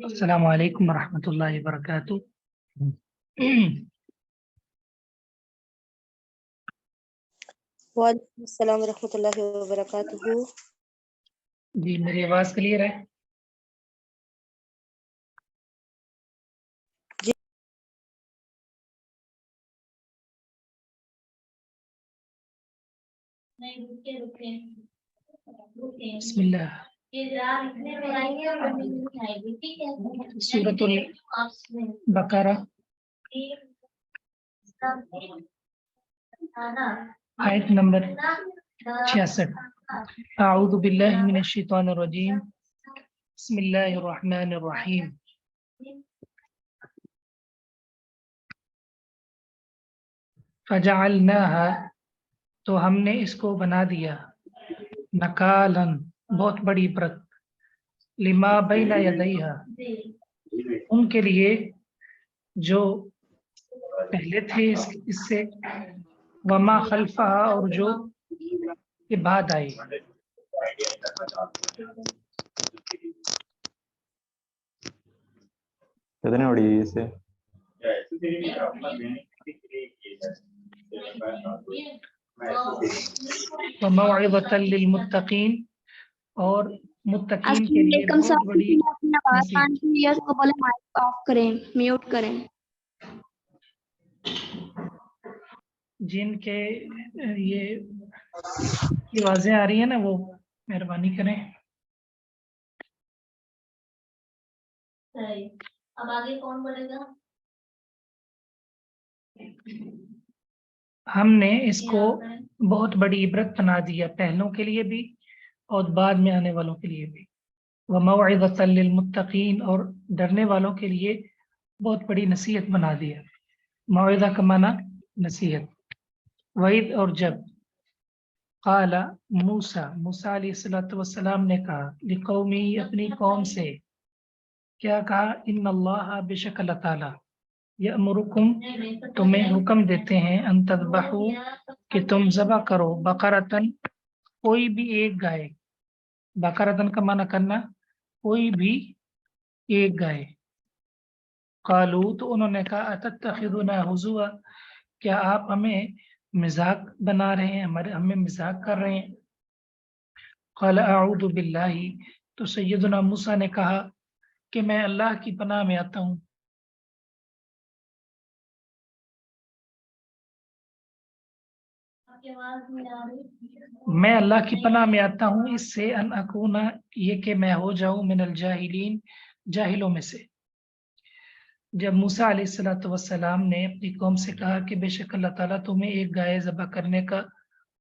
السلام علیکم ورحمۃ اللہ وبرکاتہ. وعلیکم السلام ورحمۃ اللہ وبرکاتہ. جی میری آواز کلیئر ہے؟ بسم اللہ. سورۃ البقرہ آیت نمبر 66. اعوذ باللہ من الشیطان الرجیم. بسم اللہ الرحمن الرحیم. فجعلناها تو ہم نے اس کو بنا دیا نکالاً بہت بڑی عبرت لما بین یدیہا ان کے لیے جو پہلے تھے اس سے وما خلفہا اور جو کے بعد آئے. کتنے بڑی سے وموعظۃ للمتقین اور متقین کے لیے بہت بڑی نصیحت. آف کریں، میوٹ کریں. جن کے یہ آوازیں آ رہی ہیں نا وہ مہربانی کریں. اب آگے کون بولے گا؟ ہم نے اس کو بہت بڑی عبرت بنا دیا پہلوں کے لیے بھی اور بعد میں آنے والوں کے لیے بھی. وموعظۃ للمتقین اور ڈرنے والوں کے لیے بہت بڑی نصیحت بنا دیا. موعظہ کا معنی نصیحت. وعید اور جب قال موسیٰ علیہ السلام نے کہا لقومی اپنی قوم سے کیا کہا ان اللہ بے شک اللہ تعالی یأمرکم تمہیں حکم دیتے ہیں ان تذبحوا کہ تم ذبح کرو بقرۃن کوئی بھی ایک گائے. بقرۃن کا معنی کرنا کوئی بھی ایک گائے. قالوا تو انہوں نے کہا اتتخذنا ہزوا کیا آپ ہمیں مذاق بنا رہے ہیں، ہمیں مذاق کر رہے ہیں. قال اعوذ باللہ تو سیدنا موسیٰ نے کہا کہ میں اللہ کی پناہ میں آتا ہوں. میں اللہ کی پناہ میں آتا ہوں اس سے ان اکونا یہ کہ میں ہو جاؤں من الجاہلین جاہلوں میں سے. جب موسیٰ علیہ السلام نے اپنی قوم سے کہا کہ بے شک اللہ تعالیٰ تمہیں ایک گائے ذبح کرنے کا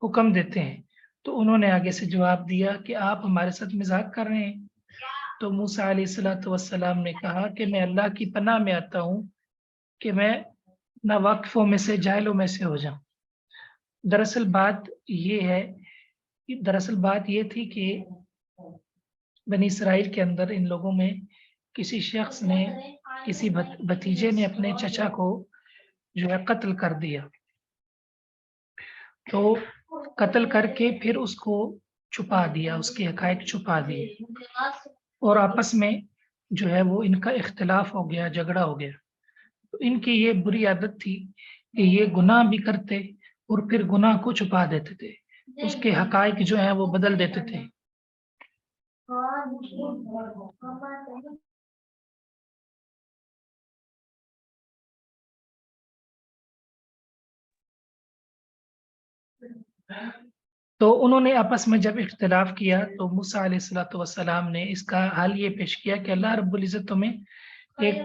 حکم دیتے ہیں تو انہوں نے آگے سے جواب دیا کہ آپ ہمارے ساتھ مذاق کر رہے ہیں. تو موسیٰ علیہ السلام نے کہا کہ میں اللہ کی پناہ میں آتا ہوں کہ میں ناواقفوں میں سے جاہلوں میں سے ہو جاؤں. دراصل بات یہ تھی کہ بنی اسرائیل کے اندر ان لوگوں میں کسی شخص نے کسی بھتیجے نے اپنے چچا کو جو ہے قتل کر دیا. تو قتل کر کے پھر اس کو چھپا دیا، اس کے حقائق چھپا دیے اور آپس میں جو ہے وہ ان کا اختلاف ہو گیا، جھگڑا ہو گیا. تو ان کی یہ بری عادت تھی کہ یہ گناہ بھی کرتے اور پھر گناہ کو چھپا دیتے تھے، اس کے حقائق جو ہیں وہ بدل دیتے تھے. تو انہوں نے آپس میں جب اختلاف کیا تو موسیٰ علیہ السلام نے اس کا حل یہ پیش کیا کہ اللہ رب العزت تمہیں ایک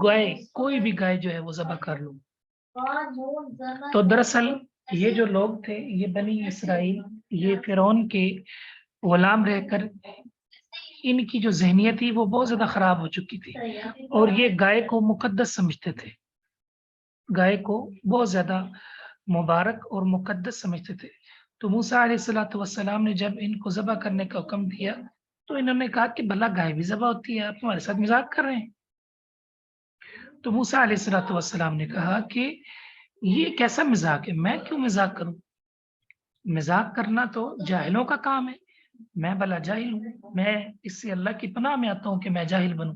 گائے کوئی بھی گائے جو ہے وہ ذبح کر لو. تو دراصل یہ جو لوگ تھے یہ بنی اسرائیل یہ فرعون کے غلام رہ کر ان کی جو ذہنیت تھی وہ بہت زیادہ خراب ہو چکی تھی اور یہ گائے کو مقدس سمجھتے تھے، گائے کو بہت زیادہ مبارک اور مقدس سمجھتے تھے. تو موسیٰ علیہ السلام نے جب ان کو ذبح کرنے کا حکم دیا تو انہوں نے کہا کہ بھلا گائے بھی ذبح ہوتی ہے، آپ ہمارے ساتھ مذاق کر رہے ہیں. تو موسیٰ علیہ السلام نے کہا کہ یہ کیسا مذاق ہے، میں کیوں مذاق کروں؟ مذاق کرنا تو جاہلوں کا کام ہے، میں بلا جاہل ہوں, میں اس سے اللہ کی پناہ میں آتا ہوں کہ میں جاہل بنوں.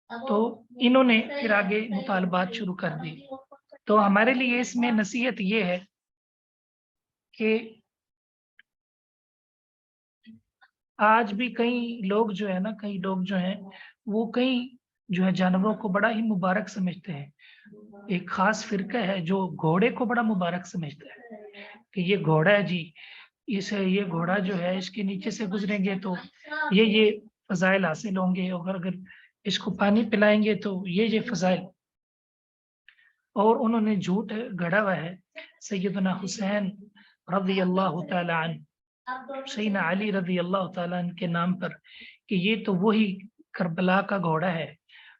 تو انہوں نے پھر آگے مطالبات شروع کر دی. تو ہمارے لیے اس میں نصیحت یہ ہے کہ آج بھی کئی لوگ جو ہے نا, کئی لوگ جو ہیں وہ کئی جو ہے جانوروں کو بڑا ہی مبارک سمجھتے ہیں. ایک خاص فرقہ ہے جو گھوڑے کو بڑا مبارک سمجھتا ہے کہ یہ گھوڑا ہے جی, یہ گھوڑا جو ہے اس کے نیچے سے گزریں گے تو یہ فضائل حاصل ہوں گے, اور اگر اس کو پانی پلائیں گے تو یہ فضائل. اور انہوں نے جھوٹ گڑا ہوا ہے سیدنا حسین رضی اللہ تعالی عنہ, سیدنا علی رضی اللہ تعالیٰ عنہ کے نام پر, کہ یہ تو وہی کربلا کا گھوڑا ہے.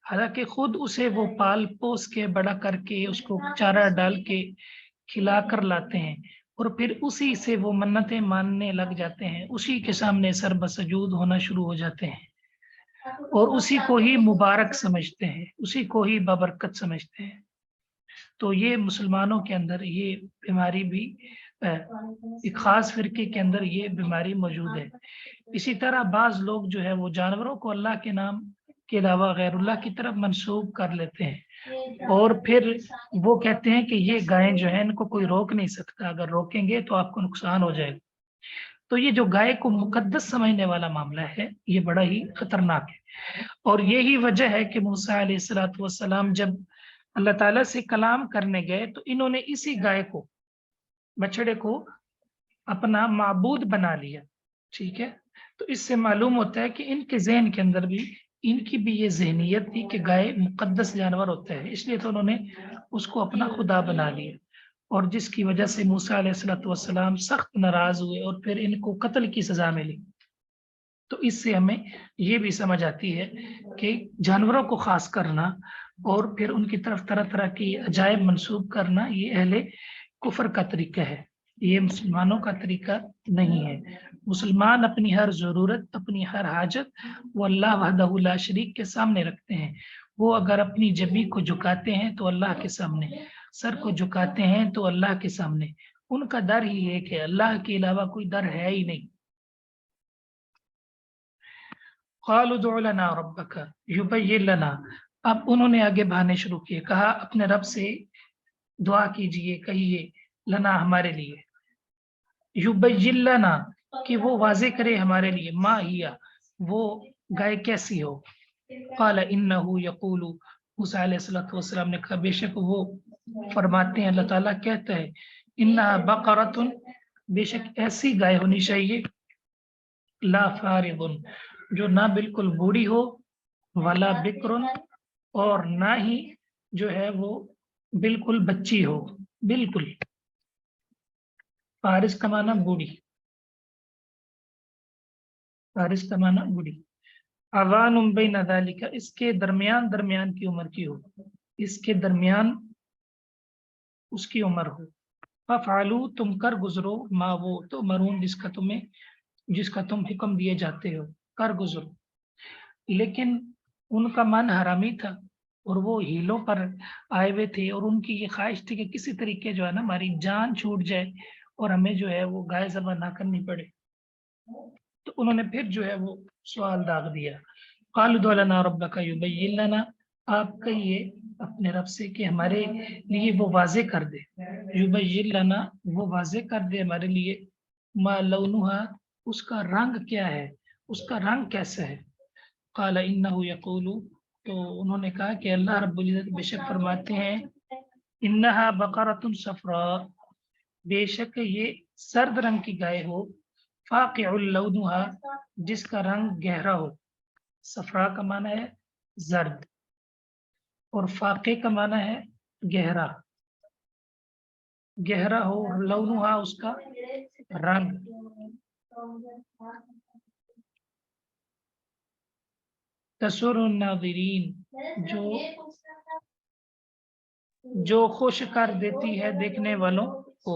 حالانکہ خود اسے وہ پال پوس کے بڑا کر کے اس کو چارہ ڈال کے کھلا کر لاتے ہیں, اور پھر اسی سے وہ منتیں ماننے لگ جاتے ہیں, اسی کے سامنے سر بسجود ہونا شروع ہو جاتے ہیں, اور اسی کو ہی مبارک سمجھتے ہیں, اسی کو ہی بابرکت سمجھتے ہیں. تو یہ مسلمانوں کے اندر یہ بیماری بھی, ایک خاص فرقے کے اندر یہ بیماری موجود ہے. اسی طرح بعض لوگ جو ہے وہ جانوروں کو اللہ کے نام کے علاوہ غیر اللہ کی طرف منسوب کر لیتے ہیں, اور پھر وہ کہتے ہیں کہ یہ گائیں جو ہیں ان کو کوئی روک نہیں سکتا, اگر روکیں گے تو آپ کو نقصان ہو جائے گا. تو یہ جو گائے کو مقدس سمجھنے والا معاملہ ہے یہ بڑا ہی خطرناک ہے. اور یہی وجہ ہے کہ موسیٰ علیہ الصلوۃ والسلام جب اللہ تعالیٰ سے کلام کرنے گئے تو انہوں نے اسی گائے کو, بچڑے کو اپنا معبود بنا لیا. ٹھیک ہے, تو اس سے معلوم ہوتا ہے کہ ان کے ذہن کے اندر بھی ان کی بھی یہ ذہنیت تھی کہ گائے مقدس جانور ہوتا ہے, اس لیے تو انہوں نے اس کو اپنا خدا بنا لیا, اور جس کی وجہ سے موسیٰ علیہ الصلوۃ والسلام سخت ناراض ہوئے اور پھر ان کو قتل کی سزا ملی. تو اس سے ہمیں یہ بھی سمجھ آتی ہے کہ جانوروں کو خاص کرنا اور پھر ان کی طرف طرح طرح کی عجائب منسوب کرنا یہ اہل کفر کا طریقہ ہے, یہ مسلمانوں کا طریقہ نہیں ہے. مسلمان اپنی ہر ضرورت, اپنی ہر حاجت وہ اللہ وحدہ لا شریک کے سامنے رکھتے ہیں. وہ اگر اپنی جبی کو جھکاتے ہیں تو اللہ کے سامنے, سر کو جھکاتے ہیں تو اللہ کے سامنے. ان کا در ہی ایک ہے, اللہ کے علاوہ کوئی در ہے ہی نہیں. قالوا ادع لنا ربک یبین لنا, اب انہوں نے آگے بڑھانے شروع کیے, کہا اپنے رب سے دعا کیجئے, کہیے لنا ہمارے لیے, یبین لنا کہ وہ واضح کرے ہمارے لیے, ما ہیا وہ گائے کیسی ہو. قال انه یقول, موسیٰ علیہ السلام نے کہا بے شک وہ فرماتے ہیں, اللہ تعالیٰ کہتا ہے, انها بقرۃ, بے شک ایسی گائے ہونی چاہیے, لا فارض, جو نہ بالکل بوڑھی ہو, ولا بکر, اور نہ ہی جو ہے وہ بالکل بچی ہو. بالکل فارس کا معنی بوڑھی, فارس کا معنی بوڑھی. اوان بین ذالک, اس کے درمیان درمیان کی عمر کی ہو, اس کے درمیان اس کی عمر ہو. ففعلوا, تم کر گزرو, ما وہ تو مرون, جس کا تم حکم دیے جاتے ہو, کر گزرو. لیکن ان کا من حرامی تھا اور وہ ہیلوں پر آئے ہوئے تھے, اور ان کی یہ خواہش تھی کہ کسی طریقے جو ہے نا ہماری جان چھوٹ جائے اور ہمیں جو ہے وہ گائے ذبح نہ کرنی پڑے. تو انہوں نے پھر جو ہے وہ سوال داغ دیا, قالوا ادع لنا ربک یبین لنا, آپ کہیے اپنے رب سے کہ ہمارے لیے وہ واضح کر دے, یبین لنا وہ واضح کر دے ہمارے لیے, ما لونھا اس کا رنگ کیا ہے, اس کا رنگ کیسا ہے. قال انه یقول, تو انہوں نے کہا کہ اللہ رب العزت بے شک فرماتے ہیں, انها بقرۃ صفراء, بے شک یہ سرد رنگ کی گائے ہو, فاقع لونها, جس کا رنگ گہرا ہو. صفراء کا معنی ہے زرد, اور فاقع کا معنی ہے گہرا, گہرا ہو, اور لونھا اس کا رنگ. تسر الناظرین, جو خوش کر دیتی ہے دیکھنے والوں کو.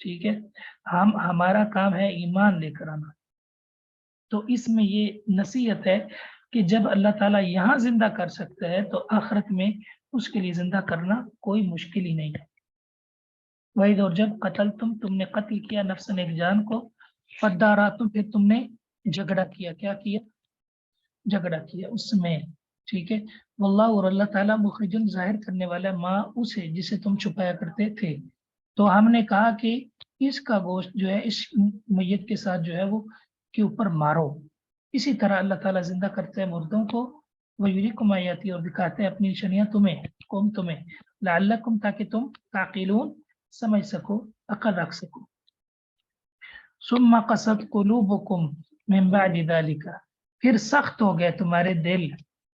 ٹھیک ہے، ہمارا کام ہے ایمان لے کر آنا. تو اس میں یہ نصیحت ہے کہ جب اللہ تعالیٰ یہاں زندہ کر سکتا ہے تو آخرت میں اس کے لیے زندہ کرنا کوئی مشکل ہی نہیں ہے. وحید، اور جب قتل تم نے قتل کیا نفسن ایک جان کو، فدارا تم پھر تم نے جھگڑا کیا. کیا کیا؟ جھگڑا کیا اس میں. ٹھیک ہے، واللہ اور اللہ تعالیٰ مخرجن ظاہر کرنے والا ما اسے جسے تم چھپایا کرتے تھے. تو ہم نے کہا کہ اس کا گوشت جو ہے اس میت کے ساتھ جو ہے وہ کے اوپر مارو. اسی طرح اللہ تعالیٰ زندہ کرتے ہیں مردوں کو، وہ یریکم آیاتی اور دکھاتے ہیں اپنی نشانیاں تمہیں لعلکم تاکہ تم تعقلون سمجھ سکو، عقل رکھ سکو. ثم قست قلوبکم من بعد ذلک، پھر سخت ہو گئے تمہارے دل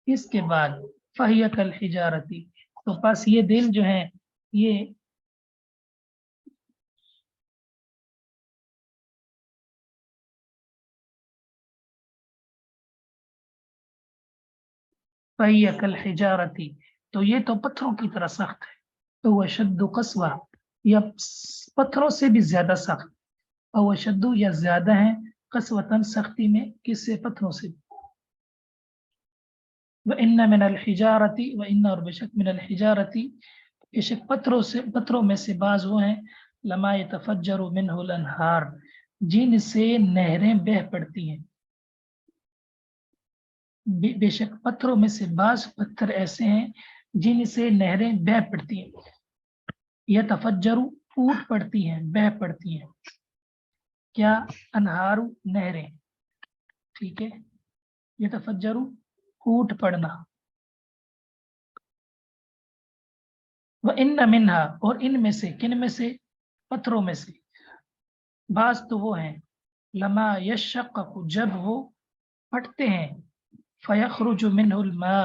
اس کے بعد. فہی کالحجارتی، تو پس یہ دل جو ہیں یہ فہی کالحجارتی، تو یہ تو پتھروں کی طرح سخت ہے. تو وہ شد قسوہ، یا پتھروں سے بھی زیادہ سخت. او شد، یا زیادہ ہیں قسوتاً سختی میں، کس سے؟ پتھروں سے. وَإِنَّ مِنَ الْحِجَارَةِ، وَإِنَّ اور بے شک من الحجارتی، بے شک پتھروں میں سے بعض وہ ہیں لما يتفجر منه الانہار، جن سے نہریں بہ پڑتی ہیں. بے شک پتھروں میں سے بعض پتھر ایسے ہیں جن سے نہریں بہ پڑتی ہیں. یتفجر، پھوٹ پڑتی ہیں، بہ پڑتی ہیں. کیا؟ انہار، نہریں. ٹھیک ہے، یتفجر پھوٹ پڑنا. وَإِنَّ مِنْهَا، اور ان میں سے، کن میں سے؟ پتھروں میں سے. بعض تو وہ ہیں لما یشقق، جب وہ پھٹتے ہیں، فیخرج منہ الماء،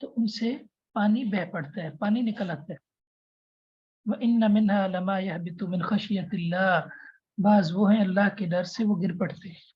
تو ان سے پانی بہ پڑتا ہے، پانی نکل آتا ہے. وَإِنَّ مِنْهَا لَمَا يَهْبِطُ مِنْ خَشْيَةِ اللَّهِ، بعض وہ ہیں اللہ کے ڈر سے وہ گر پڑتے ہیں.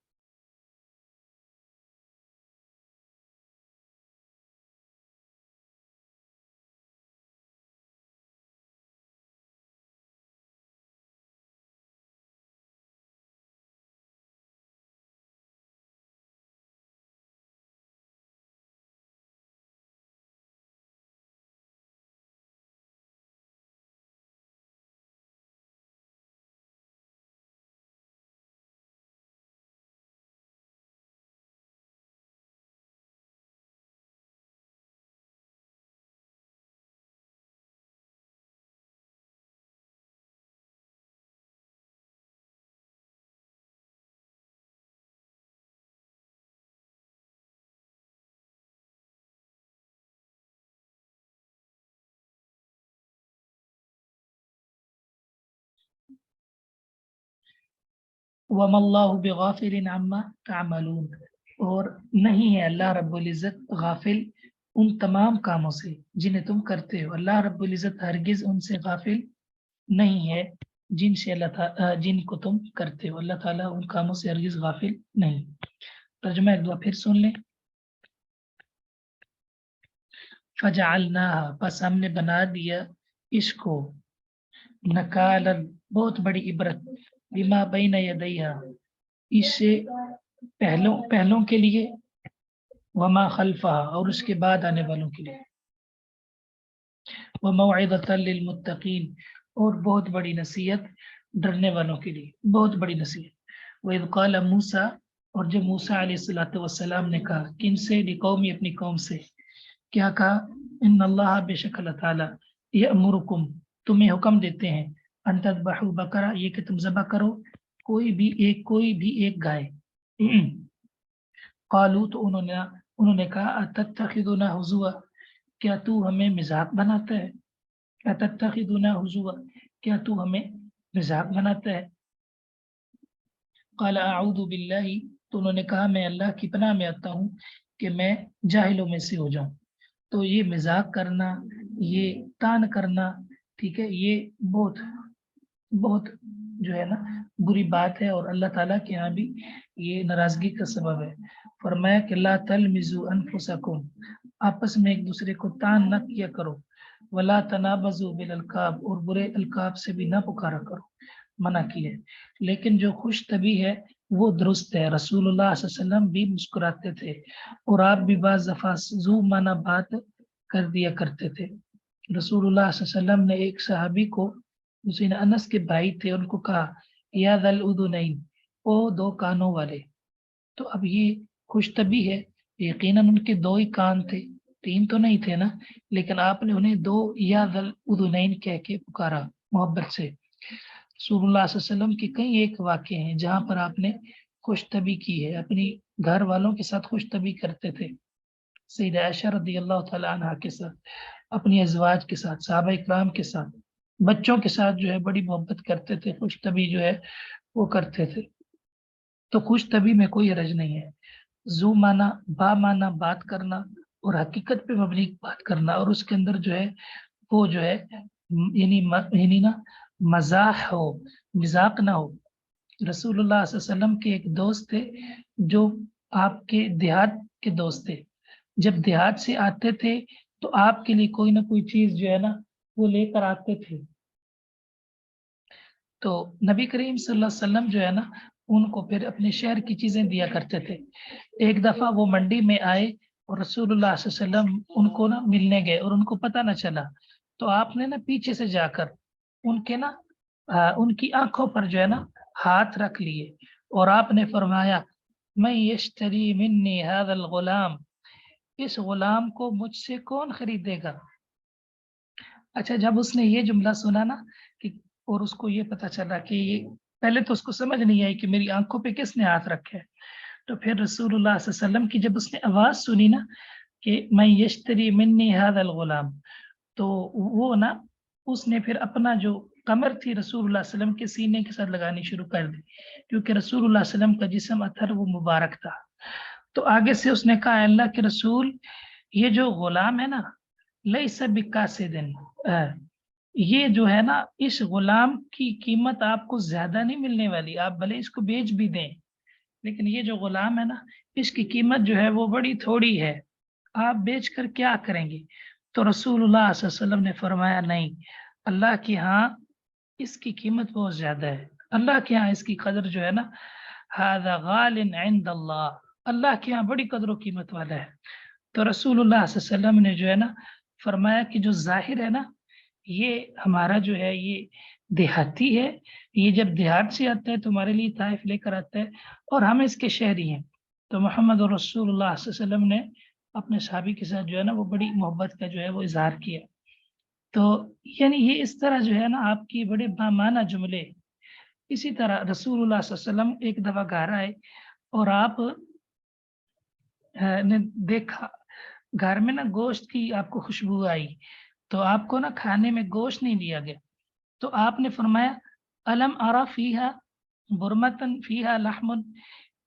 وَمَا اللَّهُ بِغَافِلٍ عَمَّا تَعْمَلُونَ، اور نہیں ہے اللہ رب العزت غافل ان تمام کاموں سے جنہیں تم کرتے ہو. اللہ رب العزت ہرگز ان سے غافل نہیں ہے جن سے جن کو تم کرتے ہو. اللہ تعالیٰ ان کاموں سے ہرگز غافل نہیں. ترجمہ ایک دفعہ پھر سن لیں. فَجَعَلْنَاهَا، پس ہم نے بنا دیا اس کو، نکالا، بہت بڑی عبرت، بما بین یدیہا، اس سے پہلوں کے لیے، وما خلفہا، اور اس کے بعد آنے والوں کے لیے، وموعظۃ للمتقین، اور بہت بڑی نصیحت ڈرنے والوں کے لیے، بہت بڑی نصیحت. وَإِذْ قَالَ موسیٰ، اور جب موسیٰ علیہ السلام نے کہا، کن سے؟ لقومی، اپنی قوم سے. کیا کہا؟ ان اللہ، بے شک اللہ تعالیٰ، یأمرکم، تمہیں حکم دیتے ہیں، ان تذبحوا بقرہ، یہ کہ تم ذبح کرو کوئی بھی ایک گائے. قالوا، تو انہوں نے کہا، اتتخذنا ہزوا، کیا تو ہمیں مذاق بناتا ہے؟ اتتخذنا ہزوا، کیا تو ہمیں مذاق بناتا ہے؟ قال اعوذ باللہ، تو انہوں نے کہا میں اللہ کی پناہ میں آتا ہوں کہ میں جاہلوں میں سے ہو جاؤں. تو یہ مذاق کرنا، یہ تان کرنا، ٹھیک ہے، یہ بہت جو ہے نا بری بات ہے، اور اللہ تعالیٰ کے ہاں بھی یہ ناراضگی کا سبب ہے. فرمایا کہ لا تلمزوا انفسکم، آپس میں ایک دوسرے کو تان نہ کیا کرو. ولا تنابزوا بالالقاب، اور برے القاب سے بھی نہ پکارا کرو. منع کی ہے، لیکن جو خوش طبی ہے وہ درست ہے۔ رسول اللہ صلی اللہ علیہ وسلم بھی مسکراتے تھے اور آپ بھی بعض دفعہ ذو معنی بات کر دیا کرتے تھے۔ رسول اللہ صلی اللہ علیہ وسلم نے ایک صحابی کو، حسین انس کے بھائی تھے، ان کو کہا یا ذا الاذنین، او دو کانوں والے۔ تو اب یہ خوش طبی ہے، یقیناً ان کے دو ہی کان تھے، تین تو نہیں تھے نا، لیکن آپ نے انہیں دو یا ذا الاذنین کہہ کے پکارا محبت سے۔ رسول اللہ صلی اللہ علیہ وسلم کے کئی ایک واقعے ہیں جہاں پر آپ نے خوش طبی کی ہے، اپنی گھر والوں کے ساتھ خوش طبی کرتے تھے، سیدہ عائشہ رضی اللہ تعالی عنہ کے ساتھ، اپنی ازواج کے ساتھ، صحابہ اکرام کے ساتھ، بچوں کے ساتھ جو ہے بڑی محبت کرتے تھے، خوش طبی جو ہے وہ کرتے تھے۔ تو خوش طبی میں کوئی حرج نہیں ہے، ذو معنی با معنی بات کرنا اور حقیقت پہ مبنی بات کرنا، اور اس کے اندر جو ہے وہ جو ہے یعنی نا مزاح ہو، مذاق نہ ہو۔ رسول اللہ صلی اللہ علیہ وسلم کے ایک دوست تھے جو آپ کے دیہات کے دوست تھے، جب دیہات سے آتے تھے تو آپ کے لیے کوئی نہ کوئی چیز جو ہے نا وہ لے کر آتے تھے، تو نبی کریم صلی اللہ علیہ وسلم جو ہے نا ان کو پھر اپنے شہر کی چیزیں دیا کرتے تھے۔ ایک دفعہ وہ منڈی میں آئے اور رسول اللہ صلی اللہ علیہ وسلم ان کو نا ملنے گئے اور ان کو پتہ نہ چلا، تو آپ نے نا پیچھے سے جا کر ان کے نا ان کی آنکھوں پر جو ہے نا ہاتھ رکھ لیے اور آپ نے فرمایا میں یشتری منی هذا الغلام، اس غلام کو مجھ سے کون خریدے گا۔ اچھا، جب اس نے یہ جملہ سنا نا کہ اور اس کو یہ پتہ چلا کہ یہ، پہلے تو اس کو سمجھ نہیں آئی کہ میری آنکھوں پہ کس نے ہاتھ رکھے، تو پھر رسول اللہ صلی اللہ علیہ وسلم کی جب اس نے آواز سنی نا کہ میں یشتری منی هذا الغلام، تو وہ نا اس نے پھر اپنا جو کمر تھی رسول اللہ صلی اللہ علیہ وسلم کے سینے کے ساتھ لگانی شروع کر دی، کیونکہ رسول اللہ صلی اللہ علیہ وسلم کا جسم اتھر وہ مبارک تھا۔ تو آگے سے اس نے کہا اللہ کے رسول، یہ جو غلام ہے نا لیس بکاسد، یہ جو ہے نا اس غلام کی قیمت آپ کو زیادہ نہیں ملنے والی، آپ بھلے اس کو بیچ بھی دیں، لیکن یہ جو غلام ہے نا اس کی قیمت جو ہے وہ بڑی تھوڑی ہے، آپ بیچ کر کیا کریں گے۔ تو رسول اللہ صلی اللہ علیہ وسلم نے فرمایا نہیں، اللہ کے ہاں اس کی قیمت بہت زیادہ ہے، اللہ کے ہاں اس کی قدر جو ہے نا هذا غال عند اللہ، اللہ کے ہاں بڑی قدر و قیمت والا ہے۔ تو رسول اللہ صلی اللہ علیہ وسلم نے جو ہے نا فرمایا کہ جو ظاہر ہے نا یہ ہمارا جو ہے یہ دیہاتی ہے، یہ جب دیہات سے آتا ہے تو ہمارے لیے طائف لے کر آتا ہے اور ہم اس کے شہری ہیں۔ تو محمد رسول اللہ صلی اللہ علیہ وسلم نے اپنے صحابی کے ساتھ جو ہے نا وہ بڑی محبت کا جو ہے وہ اظہار کیا۔ تو یعنی یہ اس طرح جو ہے نا آپ کی بڑے بامعنی جملے۔ اسی طرح رسول اللہ صلی اللہ علیہ وسلم ایک دفعہ گھر آئے اور آپ نے دیکھا گھر میں نا گوشت کی آپ کو خوشبو آئی، تو آپ کو نا کھانے میں گوشت نہیں دیا گیا، تو آپ نے فرمایا الم ارا فیہا برمتن فیہا لحم،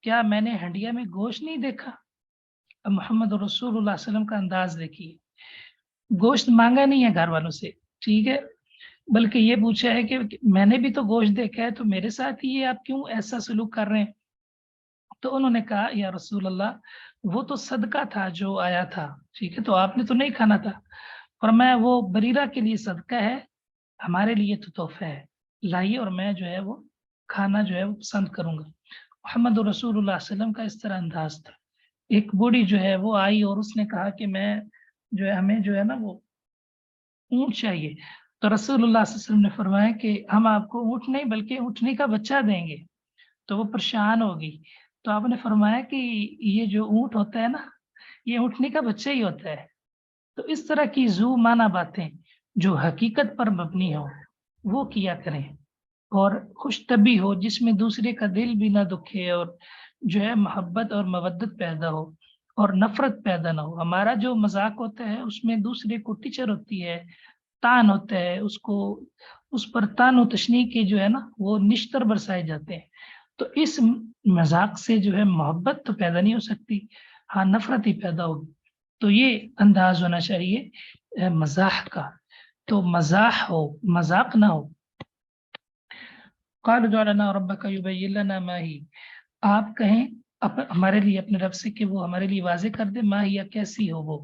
کیا میں نے ہنڈیا میں گوشت نہیں دیکھا۔ اب محمد رسول اللہ صلی اللہ علیہ وسلم کا انداز دیکھیے، گوشت مانگا نہیں ہے گھر والوں سے، ٹھیک ہے، بلکہ یہ پوچھا ہے کہ میں نے بھی تو گوشت دیکھا ہے، تو میرے ساتھ ہی آپ کیوں ایسا سلوک کر رہے ہیں۔ تو انہوں نے کہا یا رسول اللہ وہ تو صدقہ تھا جو آیا تھا، ٹھیک ہے، تو آپ نے تو نہیں کھانا تھا۔ فرمایا وہ بریرہ کے لیے صدقہ ہے، ہمارے لیے تو تحفہ ہے، لائیے اور میں جو ہے وہ کھانا جو ہے وہ پسند کروں گا۔ محمد رسول اللہ صلی اللہ علیہ وسلم کا اس طرح انداز تھا۔ ایک بوڑھی جو ہے وہ آئی اور اس نے کہا کہ میں جو ہے ہمیں جو ہے نا وہ اونٹ چاہیے، تو رسول اللہ صلی اللہ علیہ وسلم نے فرمایا کہ ہم آپ کو اونٹ نہیں بلکہ اونٹنی کا بچہ دیں گے۔ تو وہ پریشان ہوگی، تو آپ نے فرمایا کہ یہ جو اونٹ ہوتا ہے نا یہ اونٹنی کا بچہ ہی ہوتا ہے۔ تو اس طرح کی ذو معنی باتیں جو حقیقت پر مبنی ہو وہ کیا کریں، اور خوش طبی ہو جس میں دوسرے کا دل بھی نہ دکھے اور جو ہے محبت اور مودت پیدا ہو اور نفرت پیدا نہ ہو۔ ہمارا جو مذاق ہوتا ہے اس میں دوسرے کو ٹیچر ہوتی ہے، تان ہوتا ہے، اس پر تان و تشنیع کے جو ہے نا وہ نشتر برسائے جاتے ہیں، تو اس مذاق سے جو ہے محبت تو پیدا نہیں ہو سکتی، ہاں نفرت ہی پیدا ہوگی۔ تو یہ انداز ہونا چاہیے مزاح کا، تو مزاح ہو، مذاق نہ ہو۔ قال ادع لنا ربک یبین لنا ما ہی، آپ کہیں ہمارے لیے اپنے رب سے کہ وہ ہمارے لیے واضح کر دے ما ہی کیسی ہو وہ۔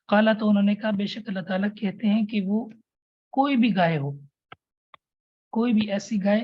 قالا، تو انہوں نے کہا بے شک اللہ تعالیٰ کہتے ہیں کہ وہ کوئی بھی گائے ہو، کوئی بھی ایسی گائے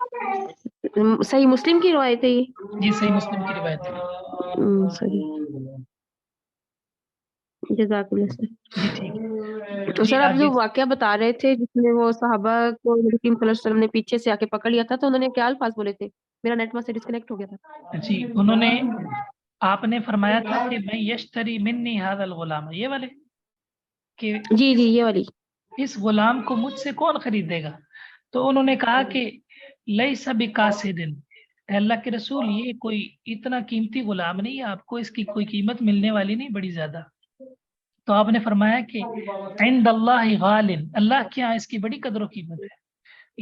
صحیح مسلم کی روایت ہے یہ؟ جی صحیح مسلم کی روایت ہے. سوری، جزاک اللہ خیر. جی ٹھیک ہے. تو جی سر آپ آگے. جو واقعہ بتا رہے تھے جس میں وہ صحابہ کو نبی کریم صلی اللہ علیہ وسلم نے پیچھے سے آ کے پکڑ لیا تھا، تو انہوں نے کیا الفاظ بولے تھے؟ میرا نیٹ وہاں سے ڈسکنیکٹ ہو گیا تھا. جی انہوں نے، آپ نے فرمایا تھا کہ میں یشتری منی هذا الغلام، یہ والے کہ جی جی یہ والی. اس غلام کو مجھ سے کون خریدے گا؟ تو انہوں نے کہا کہ لیس بقاصد، اے اللہ کے رسول یہ کوئی اتنا قیمتی غلام نہیں ہے، آپ کو اس کی کوئی قیمت ملنے والی نہیں بڑی زیادہ. تو آپ نے فرمایا کہ عند اللہ غال، اللہ کے یہاں اس کی بڑی قدر و قیمت ہے.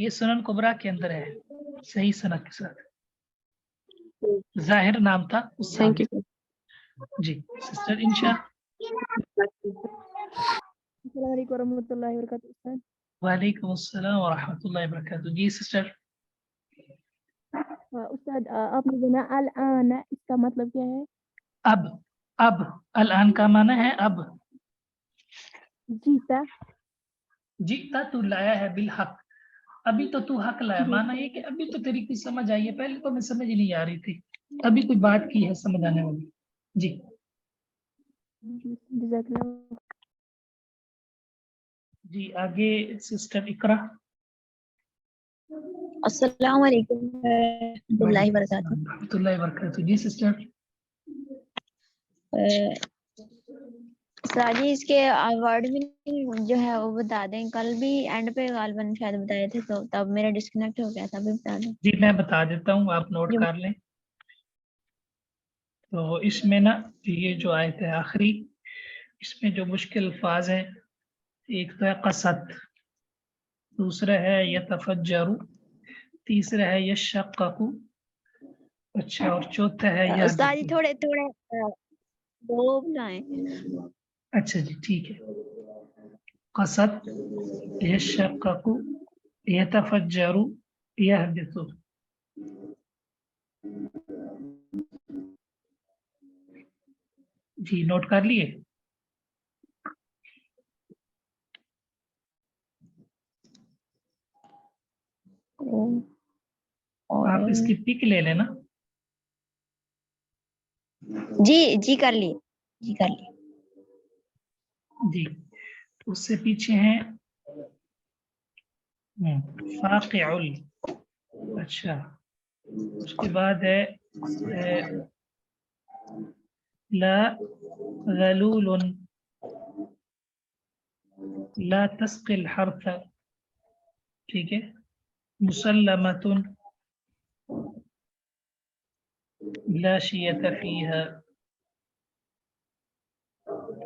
یہ سنن کبریٰ کے اندر ہے صحیح سند کے ساتھ. ظاہر نام تھا اس تھینک صحابی. You sir. جی سسٹر انشا. السلام علیکم ورحمۃ اللہ وبرکاتہ استاد. وعلیکم السلام ورحمۃ اللہ وبرکاتہ. جی سسٹر. استاد آپ نے بنا الان، اس کا مطلب کیا ہے؟ اب. اب الان کا معنی ہے اب. جیتا. جیتا تو لایا ہے بالحق، ابھی تو تو حق لایا. جی معنی یہ کہ ابھی تو تیری کچھ سمجھ آئی ہے، پہلے تو میں سمجھ ہی نہیں آ رہی تھی، ابھی کوئی بات کی ہے سمجھ آنے والی. جی جزاک اللہ. جی آگے سسٹر اقرا. السلام علیکم ورحمۃ اللہ وبرکاتہ. ورحمۃ اللہ وبرکاتہ. جی سسٹر. سر جی اس کے ورڈ بھی جو ہے وہ بتا دیں. کل بھی اینڈ پہ غالباً شاید بتائے تھے تو تب میرا ڈسکنیکٹ ہو گیا تھا، ابھی بتا دیں. جی میں بتا دیتا ہوں، آپ نوٹ کر لیں. تو اس میں نا یہ جو آیت ہے آخری، اس میں جو مشکل الفاظ ہیں، ایک تو ہے قصد، دوسرا ہے یتفجر، تیسرا ہے یشقق، اچھا اور چوتھا ہے استاد جی یہبط. تھوڑے تھوڑے دو بتائیں. اچھا جی ٹھیک ہے. قصد، یشقق، یتفجر، یہبط. جی نوٹ کر لیے. آپ اس کی پک لے لینا. جی جی کر لیے، جی کر لیے. جی اس سے پیچھے ہیں فاقع. اچھا اس کے بعد ہے لا غلول لا تسقي الحرث، ٹھیک ہے. مسلمۃ لا شية فيها.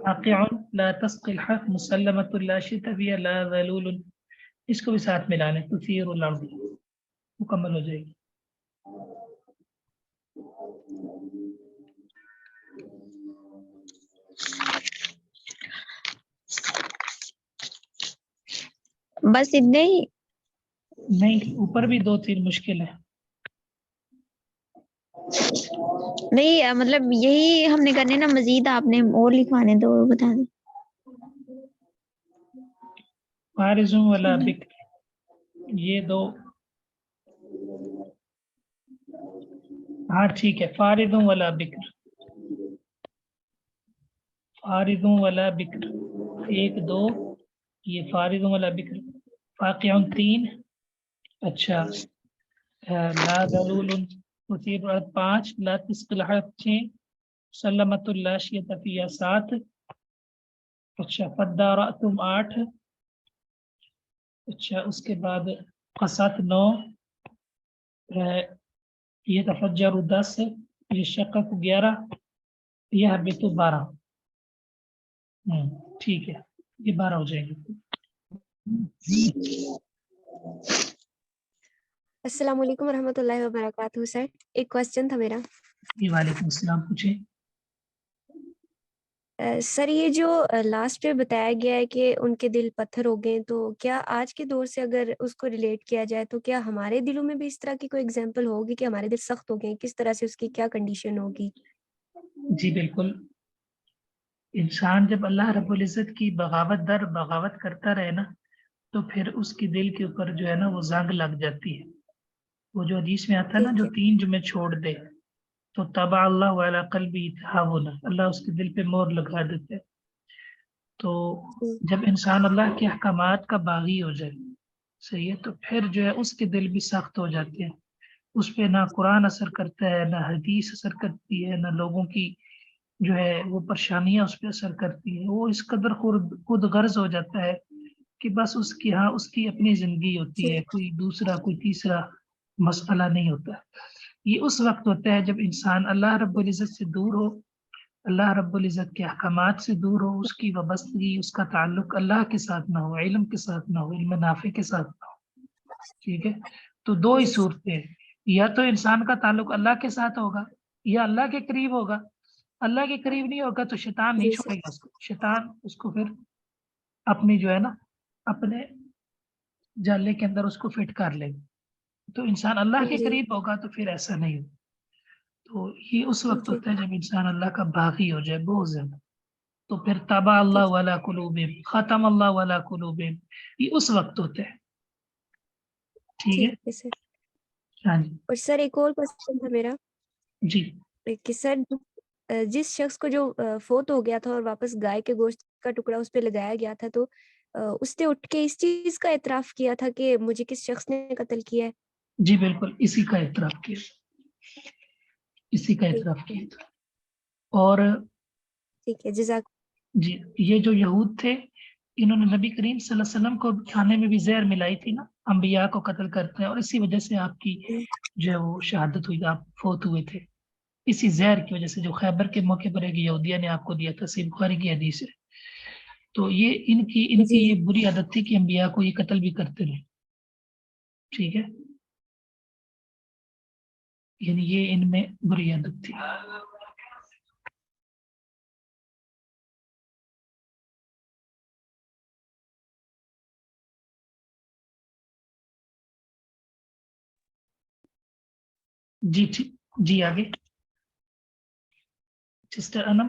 واقع لا تسقي الحرث مسلمۃ لا شية فيها لا ذلول. اس کو بھی ساتھ ملانے تثیر الارض، مکمل ہو جائے گی. بس اتنے ہی؟ نہیں اوپر بھی دو تین مشکل ہے. نہیں مطلب یہی ہم نے کرنے نا، مزید آپ نے اور لکھوانے تو وہ بتا دیں. فارض ولا بکر، یہ دو. ہاں ٹھیک ہے. فارض ولا بکر، فارض ولا بکر، ایک دو، یہ فارض ولا بکر. واقع تین. اچھا لا ذلول تثیر الارض پانچ، لا تسقي الحرث چھ، مسلمۃ لا شية فيها سات. اچھا فدارأتم آٹھ. اچھا اس کے بعد قصت نو، یہ تفجر 10، یہ شقق 11، یہ حبت 12. ٹھیک ہے یہ 12 ہو جائے گی. السلام علیکم ورحمۃ اللہ وبرکاتہ. سر ایک کوشچن تھا میرا. جی وعلیکم السلام، پوچھیں. سر یہ جو لاسٹ پہ بتایا گیا ہے کہ ان کے دل پتھر ہو گئے، تو کیا آج کے دور سے اگر اس کو ریلیٹ کیا جائے تو کیا ہمارے دلوں میں بھی اس طرح کی کوئی اگزامپل ہوگی کہ ہمارے دل سخت ہو گئے، کس طرح سے اس کی کیا کنڈیشن ہوگی؟ جی بالکل. انسان جب اللہ رب العزت کی بغاوت در بغاوت کرتا رہے نا، تو پھر اس کی دل کے اوپر جو ہے نا وہ زنگ لگ جاتی ہے. وہ جو حدیث میں آتا ہے نا ٹھیک جو ہے 3 جمعے چھوڑ دے تو تبع اللہ علی قلبی تہاونا، اللہ اس کے دل پہ مور لگا دیتے. تو جب انسان اللہ کے احکامات کا باغی ہو جائے، صحیح ہے، تو پھر جو ہے اس کے دل بھی سخت ہو جاتے ہیں. اس پہ نہ قرآن اثر کرتا ہے، نہ حدیث اثر کرتی ہے، نہ لوگوں کی جو ہے وہ پریشانیاں اس پہ اثر کرتی ہیں. وہ اس قدر خود غرض ہو جاتا ہے کہ بس اس کی اس کی اپنی زندگی ہوتی ہے، کوئی دوسرا کوئی تیسرا مسئلہ نہیں ہوتا. یہ اس وقت ہوتا ہے جب انسان اللہ رب العزت سے دور ہو، اللہ رب العزت کے احکامات سے دور ہو، اس کی وابستگی، اس کا تعلق اللہ کے ساتھ نہ ہو، علم کے ساتھ نہ ہو، علم نافع کے ساتھ نہ ہو. ٹھیک ہے، تو 2 ہی صورتیں ہیں، یا تو انسان کا تعلق اللہ کے ساتھ ہوگا یا اللہ کے قریب ہوگا. اللہ کے قریب نہیں ہوگا تو شیطان نہیں جی چھوڑے سر گا اس کو، شیطان اس کو پھر اپنی جو ہے نا اپنے جالے کے اندر اس کو فٹ کر لے گا. تو انسان اللہ کے جی قریب ہوگا تو پھر ایسا نہیں ہوگا. تو یہ اس وقت جی ہوتا ہے جب انسان اللہ کا باغی ہو جائے بہت زیادہ. تو پھر تبع اللہ علی قلوبہم، ختم اللہ علی قلوبہم، یہ اس وقت ہوتا ہے. ٹھیک ہے، ٹھیک ہے سر. ہاں جی اور سر ایک اور کوشچن تھا میرا جی. کہ سر جس شخص کو جو فوت ہو گیا تھا اور واپس گائے کے گوشت کا ٹکڑا اس پہ لگایا گیا تھا، تو اس نے اٹھ کے اس چیز کا اعتراف کیا تھا کہ مجھے کس شخص نے قتل کیا ہے. جی بالکل اسی کا اعتراف کیا، اسی کا ٹھیک اعتراف ہے کیا تھا. اور ٹھیک ہے جزاک. جی یہ جو یہود تھے انہوں نے نبی کریم صلی اللہ علیہ وسلم کو کھانے میں بھی زہر ملائی تھی نا، انبیاء کو قتل کرتے ہیں، اور اسی وجہ سے آپ کی جو ہے وہ شہادت ہوئی، آپ فوت ہوئے تھے اسی زہر کی وجہ سے جو خیبر کے موقع پر ایک یہودیہ نے آپ کو دیا تھا. صحیح بخاری کی حدیث ہے. تو یہ ان کی جی یہ بری عادت تھی کہ انبیاء کو یہ قتل بھی کرتے رہے. ٹھیک ہے، یعنی یہ ان میں بری عادت تھی. جی ٹھیک، جی آگے سسٹر انم.